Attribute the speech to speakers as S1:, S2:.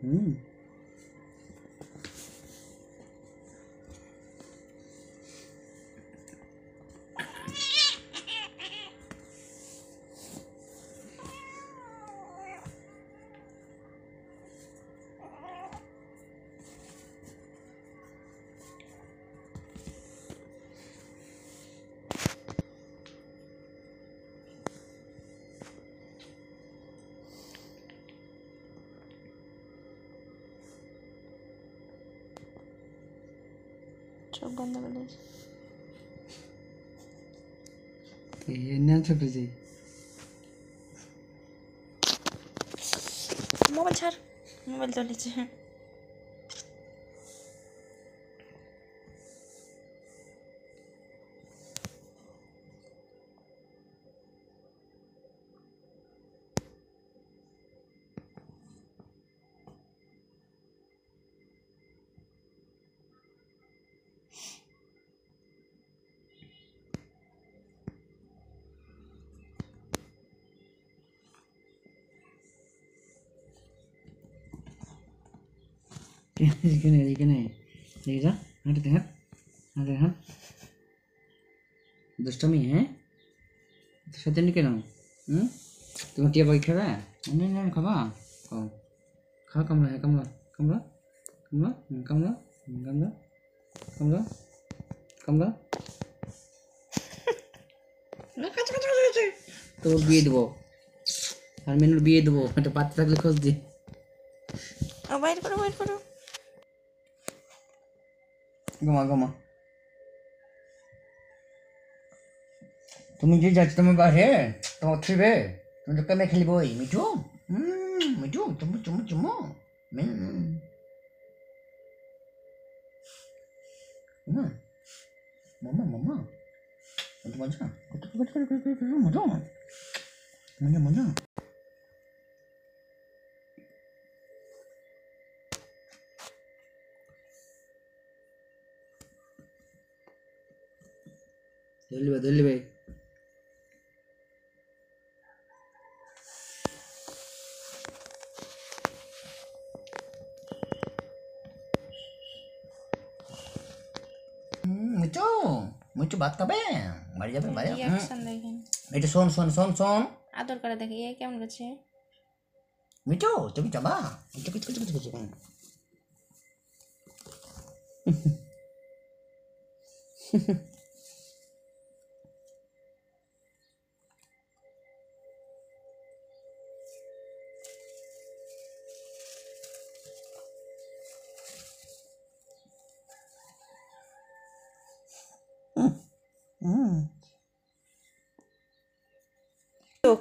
S1: হুম
S2: চোখ বন্ধ করে
S1: ছোট যে
S2: মোবাইল ছাড়, মোবাইল চলেছে।
S1: এখানে এখানে দেখে যা হাঁটে দেখ হাঁটে হাঁট দুষ্টমি হ্যাঁ সাথে নি কেন তোমার টিয়া পাখি খাবে না খাবা খাও খাও কামড়া হ্যাঁ কামড়া কামড়া কামড়া কামড়া কামড়া কামড়া কামড়া তোর বিয়ে দেবো আর মেনুর বিয়ে দেবো একটা পাত্র থাকলে খোঁজ দি
S2: বাইর করো, বাইর করো।
S1: ঘুমা ঘুমা তুমি যে যাচ্ছ তোমার বাসে তোমার থিবে তুমি তো কেমন খেলবো ওই মিঠু মিঠু চুমু চুমু চুমু মামা মামা কত মজা কত মজা মজা মজা ধরলি ভাই মিঠু মিঠু ভাত খাবে বাড়ি যাবে বাড়ি
S2: রিয়াকশন দেখেন,
S1: এটা শোন শোন শোন শোন
S2: আদর করে দেখে এ কেমন করছে।
S1: মিঠু তুমি যাবা কিছু কিছু কিছু কিছু
S2: চোখ